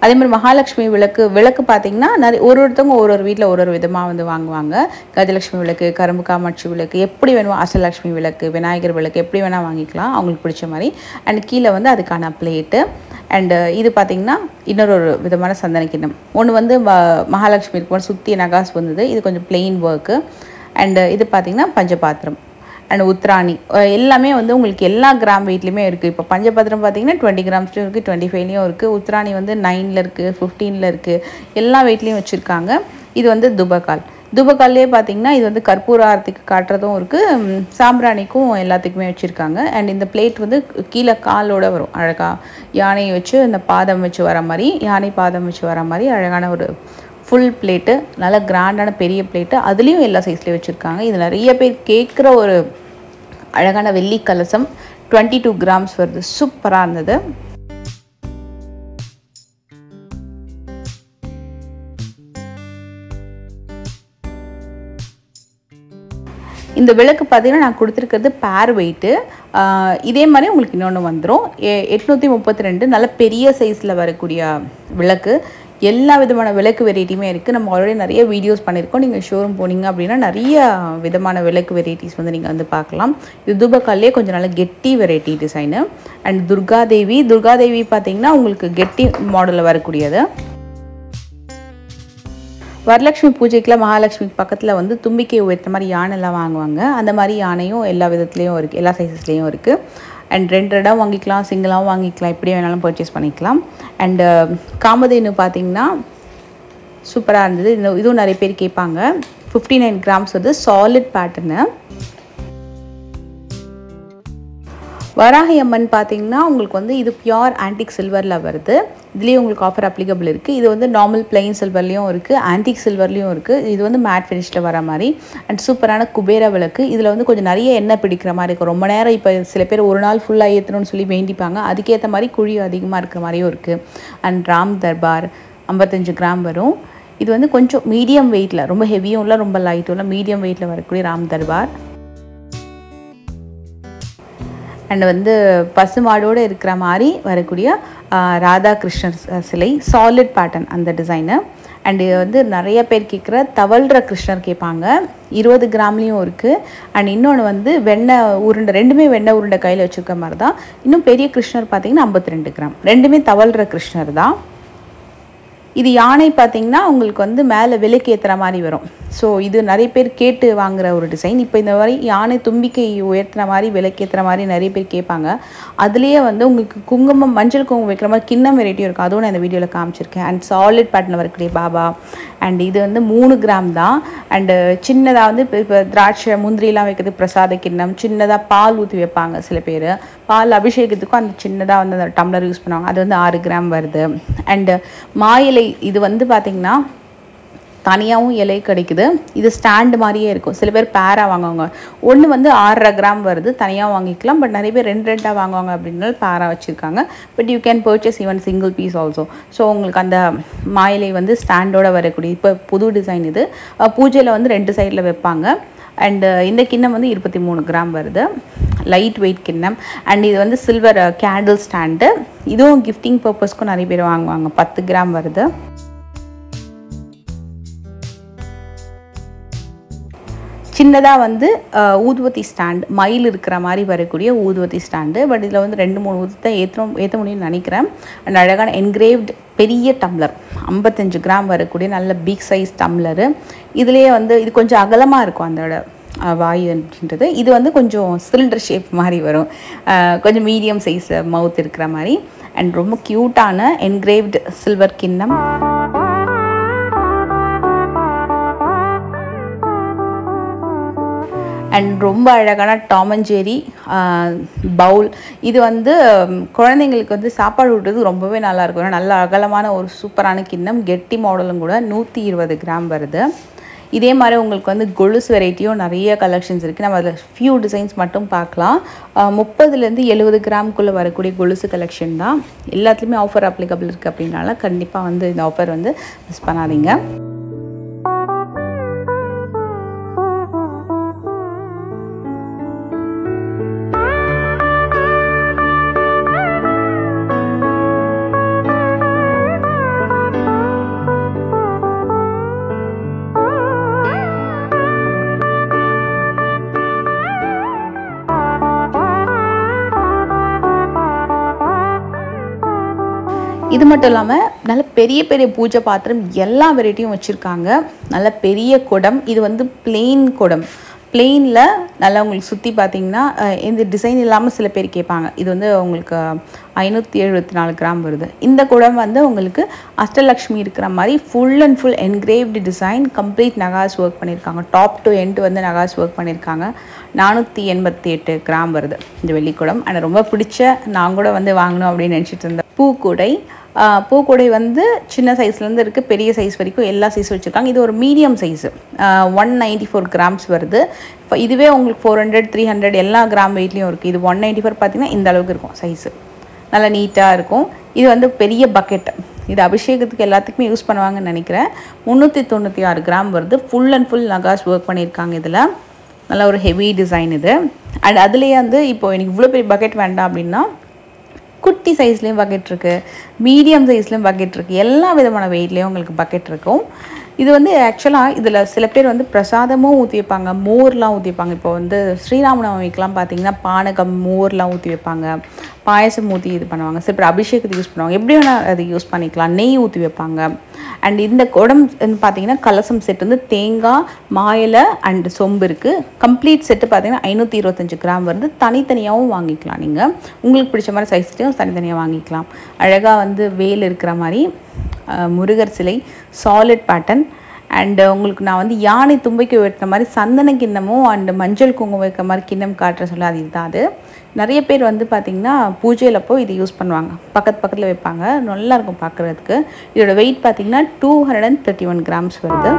அதே மாதிரி மகாலட்சுமி விளக்கு பார்த்திங்கன்னா ஒருத்தவங்க ஒரு வீட்டில் ஒரு விதமாக வந்து வாங்குவாங்க. கஜலட்சுமி விளக்கு, கரும்பு காமாட்சி விளக்கு, எப்படி வேணுமோ, அஷ்டலட்சுமி விளக்கு, விநாயகர் விளக்கு, எப்படி வேணால் வாங்கிக்கலாம் அவங்களுக்கு பிடிச்ச மாதிரி. அண்ட் கீழே வந்து அதுக்கான பிளேட்டு. அண்டு இது பார்த்திங்கன்னா இன்னொரு விதமான சந்தன கிண்ணம். ஒன்று வந்து மகாலட்சுமி இருக்கும் சுற்றி நகாஸ் வந்தது, இது கொஞ்சம் பிளெயின் ஒர்க்கு. அண்டு இது பார்த்திங்கன்னா பஞ்சபாத்திரம் அண்ட் உத்ராணி எல்லாமே வந்து உங்களுக்கு எல்லா கிராம் வெயிட்லேயுமே இருக்குது. இப்போ பஞ்சபாத்திரம் பார்த்திங்கன்னா 20 கிராம்ஸ்லையும் இருக்குது, 25லேயும் இருக்குது. உத்ராணி வந்து 9ல் இருக்குது, 15ல் இருக்குது, எல்லா வெயிட்லேயும் வச்சுருக்காங்க. இது வந்து துபக்கால்லே பார்த்திங்கன்னா இது வந்து கற்பூர ஆரத்திக்கு காட்டுறதும் இருக்குது, சாம்பிராணிக்கும் எல்லாத்துக்குமே வச்சுருக்காங்க. அண்ட் இந்த பிளேட் வந்து கீழே காலோடு வரும். அழகாக யானையை வச்சு இந்த பாதம் வச்சு வர மாதிரி, யானை பாதம் வச்சு வர மாதிரி அழகான ஒரு ஃபுல் பிளேட்டு. நல்ல கிராண்டான பெரிய பிளேட்டு. அதுலேயும் எல்லா சைஸ்லேயும் வச்சுருக்காங்க. இது நிறைய பேர் கேட்குற ஒரு அழகான வெள்ளி கலசம். 22 கிராம்ஸ் வருது. சூப்பராக இருந்தது. இந்த விளக்கு பார்த்திங்கன்னா நான் கொடுத்துருக்கிறது பேர் வெயிட்டு. இதே மாதிரி உங்களுக்கு இன்னொன்று வந்துடும். 832 நல்ல பெரிய சைஸில் வரக்கூடிய விளக்கு. எல்லா விதமான விளக்கு வெரைட்டியுமே இருக்குது. நம்ம ஆல்ரெடி நிறைய வீடியோஸ் பண்ணியிருக்கோம். நீங்கள் ஷோரூம் போனீங்க அப்படின்னா நிறைய விதமான விளக்கு வெரைட்டிஸ் வந்து நீங்கள் வந்து பார்க்கலாம். இது தூபக்கால்லே கொஞ்சம் நல்ல கெட்டி வெரைட்டி டிசைனு. அண்ட் துர்காதேவி பார்த்திங்கன்னா உங்களுக்கு கெட்டி மாடலில் வரக்கூடியது. வரலட்சுமி பூஜைக்குலாம் மகாலட்சுமிக்கு பக்கத்தில் வந்து தும்பிக்கை உயர்த்த மாதிரி யானைலாம் வாங்குவாங்க. அந்த மாதிரி யானையும் எல்லா விதத்துலேயும் இருக்குது, எல்லா சைஸஸ்லேயும் இருக்குது. அண்ட் 2 இடம் வாங்கிக்கலாம், சிங்கிளாகவும் வாங்கிக்கலாம், எப்படி வேணாலும் பர்ச்சேஸ் பண்ணிக்கலாம். அண்டு காமதேனு பார்த்திங்கன்னா சூப்பராக இருந்தது. இதுவும் நிறைய பேர் கேட்பாங்க. 59 கிராம்ஸ் வந்து சாலிட் பேட்டர்னு. வராகி அம்மன் பார்த்திங்கன்னா உங்களுக்கு வந்து இது பியோர் ஆன்டிக் சில்வரில் வருது. இதுலேயும் உங்களுக்கு ஆஃபர் அப்ளிகபிள் இருக்குது. இது வந்து நார்மல் பிளெயின் சில்வர்லேயும் இருக்குது, ஆன்டிக் சில்வர்லேயும் இருக்குது. இது வந்து மேட் ஃபினிஷில் வர மாதிரி. அண்ட் சூப்பரான குபேர விளக்கு. இதில் வந்து கொஞ்சம் நிறைய எண்ணெய் பிடிக்கிற மாதிரி இருக்கும். ரொம்ப நேரம் இப்போ சில பேர் ஒரு நாள் ஃபுல்லாக ஏற்றணும்னு சொல்லி வேண்டிப்பாங்க. அதுக்கேற்ற மாதிரி குழி அதிகமாக இருக்கிற மாதிரியும் இருக்குது. அண்ட் ராம் தர்பார் 55 கிராம் வரும். இது வந்து கொஞ்சம் மீடியம் வெயிட்டில், ரொம்ப ஹெவியும் இல்லை ரொம்ப லைட்டும் இல்லை, மீடியம் வெயிட்டில் வரக்கூடிய ராம் தர்பார். அண்ட் வந்து பசுமாடோடு இருக்கிற மாதிரி வரக்கூடிய ராதாகிருஷ்ணர் சிலை, சாலிட் பேட்டர்ன் அந்த டிசைனு. அண்ட் இது வந்து நிறைய பேர் கேட்குற தவழ்கிற கிருஷ்ணர் கேட்பாங்க. 20 கிராம்லேயும் இருக்குது. அண்ட் இன்னொன்று வந்து வெண்ணெய் உருண்டை, ரெண்டுமே வெண்ணெய் உருண்டை கையில் வச்சுருக்க மாதிரி தான். இன்னும் பெரிய கிருஷ்ணர் பார்த்திங்கன்னா 52 கிராம், ரெண்டுமே தவழ்கிற கிருஷ்ணர் தான். இது யானை பார்த்திங்கன்னா உங்களுக்கு வந்து மேலே விலைக்கு ஏற்றுற மாதிரி வரும். ஸோ இது நிறைய பேர் கேட்டு வாங்குகிற ஒரு டிசைன். இப்போ இந்த மாதிரி யானை தும்பிக்கை உயர்த்துற மாதிரி விலைக்கு ஏற்றுற மாதிரி நிறைய பேர் கேட்பாங்க. அதுலேயே வந்து உங்களுக்கு குங்குமம், மஞ்சள் குங்குமம் வைக்கிற மாதிரி கிண்ணம் வெரைட்டியும் இருக்கும். அதுவும் நான் இந்த வீடியோவில் காமிச்சிருக்கேன். அண்ட் சாலிட் பேட்டர்னில் வரக்கூடிய பாபா. அண்ட் இது வந்து 3 கிராம் தான். அண்டு சின்னதாக வந்து இப்போ திராட்சை முந்திரிலாம் வைக்கிறது பிரசாத கிண்ணம், சின்னதாக பால் ஊற்றி வைப்பாங்க சில பேர். பால் அபிஷேகத்துக்கும் அந்த சின்னதாக வந்து அந்த டம்ளர் யூஸ் பண்ணுவாங்க. அது வந்து 6 கிராம் வருது. அண்டு மாயிலை இது வந்து பார்த்திங்கன்னா தனியாகவும் இலை கிடைக்குது. இது ஸ்டாண்டு மாதிரியே இருக்கும். சில பேர் பேராக வாங்குவாங்க. ஒன்று வந்து 6.5 கிராம் வருது, தனியாக வாங்கிக்கலாம். பட் நிறைய பேர் 2 வாங்குவாங்க அப்படின்னாலும் பேராக வச்சுருக்காங்க. But you can purchase even single piece also. So உங்களுக்கு அந்த மாயிலை வந்து ஸ்டாண்டோடு வரக்கூடிய இப்போ புது டிசைன் இது. பூஜையில் வந்து 2 சைடில் வைப்பாங்க. அண்டு இந்த கிண்ணம் வந்து 23 கிராம் வருது, லைட் வெயிட் கிண்ணம். அண்ட் இது வந்து சில்வர் கேண்டில் ஸ்டாண்டு. இதுவும் கிஃப்டிங் பர்பஸ்க்கும் நிறைய பேர் வாங்குவாங்க. 10 கிராம் வருது. சின்னதாக வந்து ஊதுவத்தி ஸ்டாண்ட், மயில் இருக்கிற மாதிரி வரக்கூடிய ஊதுவத்தி ஸ்டாண்டு. பட் இதில் வந்து 2-3 ஊதுவத்தை ஏற்ற முடியும்னு நினைக்கிறேன். அண்ட் அழகான என்கிரேவ்டு பெரிய டம்ளர், 55 கிராம் வரக்கூடிய நல்ல பிக் சைஸ் டம்ளரு. இதுலேயே வந்து இது கொஞ்சம் அகலமாக இருக்கும் அதோட வாயு அப்படின்றது. இது வந்து கொஞ்சம் சிலிண்டர் ஷேப் மாதிரி வரும், கொஞ்சம் மீடியம் சைஸ் மவுத் இருக்கிற மாதிரி. அண்ட் ரொம்ப க்யூட்டான என்கிரேவ்டு சில்வர் கிண்ணம். அண்ட் ரொம்ப அழகான டாம் அண்ட் ஜெர்ரி பவுல். இது வந்து குழந்தைங்களுக்கு வந்து சாப்பாடு விடுறது ரொம்பவே நல்லாயிருக்கும். நல்ல அகலமான ஒரு சூப்பரான கிண்ணம், கெட்டி மாடலும் கூட. 120 கிராம் வருது. இதே மாதிரி உங்களுக்கு வந்து கொலுசு வெரைட்டியும் நிறைய கலெக்ஷன்ஸ் இருக்குது. நம்ம அதில் ஃபியூ டிசைன்ஸ் மட்டும் பார்க்கலாம். 30லேருந்து 70 கிராமுக்குள்ளே வரக்கூடிய கொலுசு கலெக்ஷன் தான். எல்லாத்துலேயுமே ஆஃபர் அப்ளிகபிள் இருக்குது. அப்படின்னால கண்டிப்பாக வந்து இந்த ஆஃபர் வந்து மிஸ் பண்ணாதீங்க. இது மட்டும் இல்லாமல் நல்ல பெரிய பெரிய பூஜை பாத்திரம் எல்லா வெரைட்டியும் வச்சுருக்காங்க. நல்ல பெரிய குடம். இது வந்து பிளெயின் குடம். பிளெயினில் நல்லா உங்களுக்கு சுற்றி பார்த்தீங்கன்னா இந்த டிசைன் இல்லாமல் சில பேர் கேட்பாங்க. இது வந்து உங்களுக்கு 574 கிராம் வருது. இந்த குடம் வந்து உங்களுக்கு அஷ்டலக்ஷ்மி இருக்கிற மாதிரி full and full engraved design, complete நகாஸ் ஒர்க் பண்ணியிருக்காங்க. டாப் டு எண்ட் வந்து நகாஸ் ஒர்க் பண்ணியிருக்காங்க. 488 கிராம் வருது இந்த வெள்ளிக்குடம். ஆனால் ரொம்ப பிடிச்ச, நான் கூட வந்து வாங்கணும் அப்படின்னு நினச்சிட்டு இருந்தேன் பூக்கூடை. பூக்கூடை வந்து சின்ன சைஸ்லேருந்து இருக்குது, பெரிய சைஸ் வரைக்கும் எல்லா சைஸும் வச்சுருக்காங்க. இது ஒரு மீடியம் சைஸு, 194 கிராம்ஸ் வருது. இப்போ இதுவே உங்களுக்கு 400, 300 எல்லா கிராம் வெயிட்லேயும் இருக்குது. இது 194 பார்த்திங்கன்னா இந்த அளவுக்கு இருக்கும் சைஸு, நல்லா நீட்டாக இருக்கும். இது வந்து பெரிய பக்கெட். இது அபிஷேகத்துக்கு எல்லாத்துக்குமே யூஸ் பண்ணுவாங்கன்னு நினைக்கிறேன். 396 கிராம் வருது. ஃபுல் அண்ட் ஃபுல் நகாஸ் ஒர்க் பண்ணியிருக்காங்க. இதில் நல்ல ஒரு ஹெவி டிசைன் இது. அண்ட் அதுலேயே வந்து இப்போது எனக்கு இவ்வளோ பெரிய பக்கெட் வேண்டாம் அப்படின்னா குட்டி சைஸ்லேயும் பக்கெட் இருக்குது, மீடியம் சைஸ்லேயும் பக்கெட் இருக்குது. எல்லா விதமான வெயிட்லேயும் உங்களுக்கு பக்கெட் இருக்கும். இது வந்து ஆக்சுவலாக இதில் சில பேர் வந்து பிரசாதமும் ஊற்றி வைப்பாங்க, மோர்லாம் ஊற்றி வைப்பாங்க. இப்போ வந்து ஸ்ரீராமநவமிக்கெலாம் பார்த்திங்கன்னா பானகம், மோர்லாம் ஊற்றி வைப்பாங்க, பாயசம் ஊற்றி இது பண்ணுவாங்க. சில பேர் அபிஷேகத்துக்கு யூஸ் பண்ணுவாங்க. எப்படி வேணால் அது யூஸ் பண்ணிக்கலாம். நெய் ஊற்றி வைப்பாங்க. அண்ட் இந்த குடம் பார்த்திங்கன்னா கலசம் செட் வந்து தேங்காய், மாயிலை அண்டு சொம்பு இருக்குது. கம்ப்ளீட் செட்டு பார்த்திங்கன்னா 525 கிராம் வருது. தனித்தனியாகவும் வாங்கிக்கலாம். நீங்கள் உங்களுக்கு பிடிச்ச மாதிரி சைஸ்லையும் தனித்தனியாக வாங்கிக்கலாம். அழகாக வந்து வேல் இருக்கிற மாதிரி முருகர் சிலை, சாலிட் பேட்டர்ன். அண்டு உங்களுக்கு நான் வந்து யானை தும்பைக்கு வைக்கிற மாதிரி சந்தன கிண்ணமும் அண்டு மஞ்சள் குங்குமம் வைக்கிற மாதிரி கிண்ணம் காட்டுற சொல்ல அது இதுதான். அது நிறைய பேர் வந்து பார்த்திங்கன்னா பூஜையில் போய் இது யூஸ் பண்ணுவாங்க, பக்கத்தில் வைப்பாங்க. நல்லாயிருக்கும் பார்க்குறதுக்கு. இதோட வெயிட் பார்த்திங்கன்னா 231 கிராம்ஸ் வருது.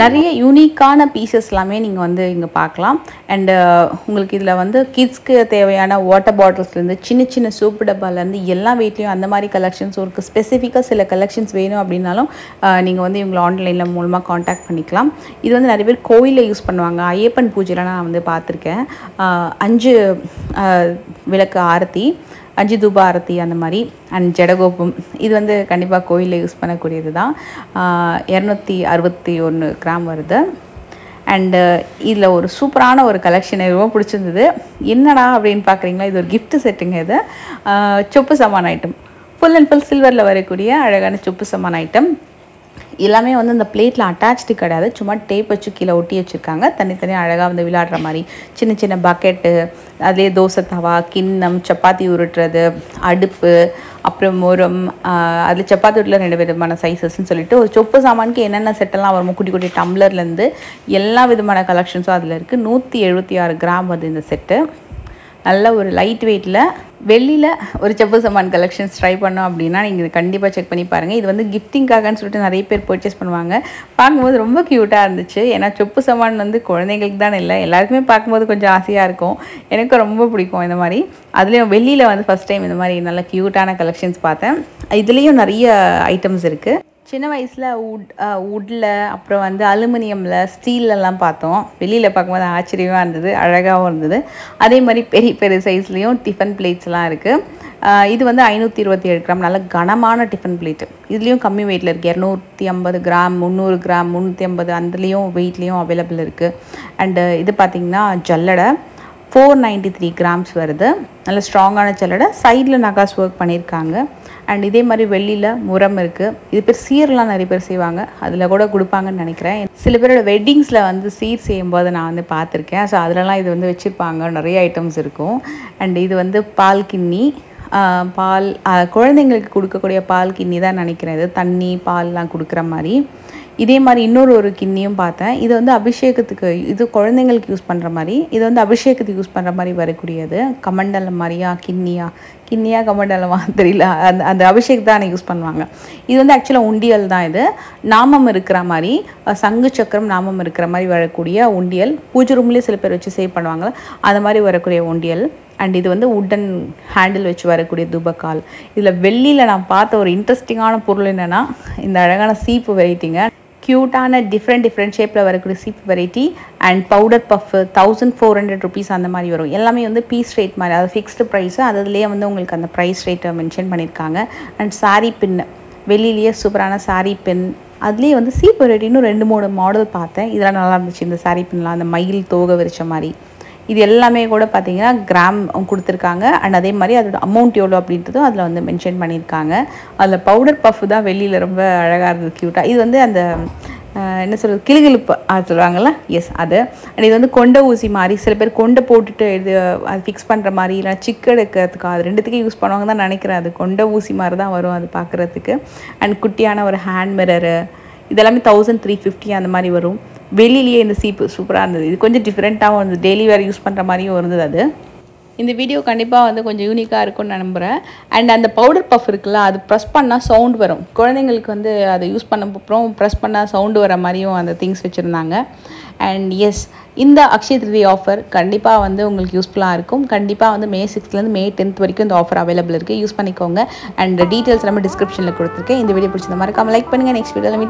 நிறைய யூனிக்கான பீசஸ் எல்லாமே நீங்கள் வந்து இங்கே பார்க்கலாம். அண்டு உங்களுக்கு இதில் வந்து கிட்ஸ்க்கு தேவையான வாட்டர் பாட்டில்ஸ்லேருந்து சின்ன சின்ன சோப்பு டப்பாலேருந்து எல்லா வெயிட்லேயும் அந்த மாதிரி கலெக்ஷன்ஸும் இருக்குது. ஸ்பெசிஃபிக்காக சில கலெக்ஷன்ஸ் வேணும் அப்படின்னாலும் நீங்கள் வந்து இவங்களை ஆன்லைனில் மூலமாக காண்டாக்ட் பண்ணிக்கலாம். இது வந்து நிறைய பேர் கோயிலில் யூஸ் பண்ணுவாங்க. ஐயப்பன் பூஜையில் நான் வந்து பார்த்துருக்கேன். 5 விளக்கு ஆரத்தி, அஞ்சு தூபா ஆரத்தி அந்த மாதிரி. அண்ட் ஜடகோபம் இது வந்து கண்டிப்பாக கோயிலில் யூஸ் பண்ணக்கூடியது தான். 261 கிராம் வருது. அண்டு இதில் ஒரு சூப்பரான ஒரு கலெக்ஷன் ரொம்ப பிடிச்சிருந்தது. என்னடா அப்படின்னு பார்க்குறீங்களா, இது ஒரு கிஃப்ட் செட்டுங்க. இது சொப்பு Zaman item, full and full சில்வரில் வரக்கூடிய அழகான சொப்பு சமான் ஐட்டம். எல்லாமே வந்து இந்த பிளேட்டில் அட்டாச்டு கிடையாது, சும்மா டேப் வச்சு கீழே ஒட்டி வச்சுருக்காங்க. தனித்தனியாக அழகாக வந்து விளையாடுற மாதிரி சின்ன சின்ன பக்கெட்டு, அதிலே தோசை தவா, கிண்ணம், சப்பாத்தி உருட்டுறது, அடுப்பு, அப்புறம் மோரம், அதில் சப்பாத்தி உருட்டில் 2 விதமான சைஸஸ்ன்னு சொல்லிட்டு ஒரு சொப்பு சாமானுக்கு என்னென்ன செட்டெல்லாம் வரும், குட்டி குட்டி டம்ளர்லேருந்து எல்லா விதமான கலெக்ஷன்ஸும் அதில் இருக்குது. 176 கிராம் வந்து இந்த செட்டு. நல்ல ஒரு லைட் வெயிட்டில் வெள்ளியில் ஒரு செப்பு சாமான் கலெக்ஷன்ஸ் ட்ரை பண்ணோம் அப்படின்னா நீங்கள் இது கண்டிப்பாக செக் பண்ணி பாருங்கள். இது வந்து கிஃப்டிங்காகன்னு சொல்லிட்டு நிறைய பேர் பர்ச்சேஸ் பண்ணுவாங்க. பார்க்கும்போது ரொம்ப க்யூட்டாக இருந்துச்சு. ஏன்னா சொப்பு சாமான் வந்து குழந்தைங்களுக்கு தான் இல்லை, எல்லாருக்குமே பார்க்கும்போது கொஞ்சம் ஆசையாக இருக்கும். எனக்கு ரொம்ப பிடிக்கும் இந்த மாதிரி. அதுலேயும் வெள்ளியில் வந்து ஃபஸ்ட் டைம் இந்த மாதிரி நல்ல க்யூட்டான கலெக்ஷன்ஸ் பார்த்தேன். இதுலேயும் நிறைய ஐட்டம்ஸ் இருக்குது. சின்ன வயசில் வுட்டில், அப்புறம் வந்து அலுமினியமில், ஸ்டீல்லலாம் பார்த்தோம். வெளியில் பார்க்கும்போது ஆச்சரியமாக இருந்தது, அழகாகவும் இருந்தது. அதே மாதிரி பெரிய பெரிய சைஸ்லேயும் டிஃபன் பிளேட்ஸ்லாம் இருக்குது. இது வந்து 527 கிராம், நல்ல கனமான டிஃபன் பிளேட்டு. இதுலேயும் கம்மி வெயிட்டில் இருக்குது. 250 கிராம், 300 கிராம், 350 அதுலேயும் வெயிட்லேயும் அவைலபிள் இருக்குது. அண்டு இது பார்த்திங்கன்னா ஜல்லடை 493 கிராம்ஸ் வருது. நல்ல ஸ்ட்ராங்கான ஜல்லடை, சைடில் நகாஸ் ஒர்க் பண்ணியிருக்காங்க. அண்ட் இதே மாதிரி வெள்ளியில் முரம் இருக்குது. இது பேர் சீர்லாம் நிறைய பேர் செய்வாங்க, அதில் கூட கொடுப்பாங்கன்னு நினைக்கிறேன். சில பேரோட வெட்டிங்ஸில் வந்து சீர் செய்யும்போது நான் வந்து பார்த்துருக்கேன். ஸோ அதிலலாம் இது வந்து வச்சுருப்பாங்க, நிறைய ஐட்டம்ஸ் இருக்கும். அண்ட் இது வந்து பால் கிண்ணி, பால் குழந்தைங்களுக்கு கொடுக்கக்கூடிய பால் கிண்ணி தான் நினைக்கிறேன். இது தண்ணி பால்லாம் கொடுக்குற மாதிரி. இதே மாதிரி இன்னொரு கிண்ணியும் பார்த்தேன். இது வந்து அபிஷேகத்துக்கு, இது குழந்தைங்களுக்கு யூஸ் பண்ணுற மாதிரி, இது வந்து அபிஷேகத்துக்கு யூஸ் பண்ணுற மாதிரி வரக்கூடியது. கமண்டலம் மாதிரியா, கிண்ணியா கமண்டலமா தெரியல, அந்த அபிஷேக் தான் யூஸ் பண்ணுவாங்க. இது வந்து ஆக்சுவலாக உண்டியல் தான். இது நாமம் இருக்கிற மாதிரி, சங்கு சக்கரம் நாமம் இருக்கிற மாதிரி வரக்கூடிய உண்டியல். பூஜை ரூம்லேயே சில பேர் வச்சு சேவ் பண்ணுவாங்க, அந்த மாதிரி வரக்கூடிய உண்டியல். அண்ட் இது வந்து உட்டன் ஹேண்டில் வச்சு வரக்கூடிய தூபக்கால். இதில் வெள்ளியில் நான் பார்த்த ஒரு இன்ட்ரெஸ்டிங்கான பொருள் என்னென்னா, இந்த அழகான சீப்பு வெரைட்டிங்க. க்யூட்டான டிஃப்ரெண்ட் ஷேப்பில் வரக்கூடிய சீப்பு variety. And powder puff 1400 rupees அந்த மாதிரி வரும். எல்லாமே வந்து பீஸ் ரேட் மாதிரி, அதாவது ஃபிக்ஸ்டு ப்ரைஸு. அதுலேயே வந்து உங்களுக்கு அந்த ப்ரைஸ் ரேட்டை மென்ஷன் பண்ணியிருக்காங்க. அண்ட் சாரீ பின், வெளியிலேயே சூப்பரான சாரீ பின். அதுலேயே வந்து சீப்பு வெரைட்டி இன்னும் 2-3 மாடல் பார்த்தேன். இதெல்லாம் நல்லா இருந்துச்சு. இந்த சாரீ பின்லாம் அந்த மயில் தோகை விரிச்ச மாதிரி. இது எல்லாமே கூட பார்த்தீங்கன்னா கிராம் கொடுத்துருக்காங்க. அண்ட் அதே மாதிரி அதோட அமௌண்ட் எவ்வளோ அப்படின்றதும் அதில் வந்து மென்ஷன் பண்ணியிருக்காங்க. அதில் பவுடர் பஃப் தான் வெளியில் ரொம்ப அழகாக இருந்தது, க்யூட்டாக. இது வந்து அந்த என்ன சொல்கிறது, கிளுகிழுப்பு சொல்லுவாங்கள்ல, எஸ் அது. அண்ட் இது வந்து கொண்டை ஊசி மாதிரி, சில பேர் கொண்டை போட்டுட்டு இது அது ஃபிக்ஸ் பண்ணுற மாதிரி, இல்லை சிக்கு எடுக்கிறதுக்கு, அது ரெண்டுத்துக்கும் யூஸ் பண்ணுவாங்க தான் நினைக்கிறேன். அது கொண்டை ஊசி மாதிரி தான் வரும் அது பார்க்குறதுக்கு. அண்ட் குட்டியான ஒரு ஹேண்ட் மிரரு, இதெல்லாமே 1350 அந்த மாதிரி வரும். வெளியிலேயே இந்த சீப்பு சூப்பராக இருந்தது. இது கொஞ்சம் டிஃப்ரெண்ட்டாகவும் இருந்தது, டெய்லி வேறு யூஸ் பண்ணுற மாதிரியும் இருந்தது. அது இந்த வீடியோ கண்டிப்பாக வந்து கொஞ்சம் யூனிக்காக இருக்கும்னு நம்புகிறேன். அண்ட் அந்த பவுடர் பஃப் இருக்குல்ல, அது ப்ரெஸ் பண்ணால் சவுண்ட் வரும். குழந்தைங்களுக்கு வந்து அதை யூஸ் பண்ண அப்புறம் ப்ரெஸ் பண்ணால் சவுண்டு வர மாதிரியும் அந்த திங்ஸ் வச்சுருந்தாங்க. அண்ட் எஸ், இந்த அக்ஷய திருதி ஆஃபர் கண்டிப்பாக வந்து உங்களுக்கு யூஸ்ஃபுல்லாக இருக்கும். கண்டிப்பாக வந்து May 6லேருந்து May 10th வரைக்கும் இந்த ஆஃபர் அவைலபிள் இருக்குது, யூஸ் பண்ணிக்கோங்க. அண்ட் டீட்டெயில்ஸ் எல்லாமே டிஸ்கிரிப்ஷனில் கொடுத்துருக்கேன். இந்த வீடியோ பிடிச்சத மறக்காம லைக் பண்ணுங்கள். நெக்ஸ்ட் வீடியோவில்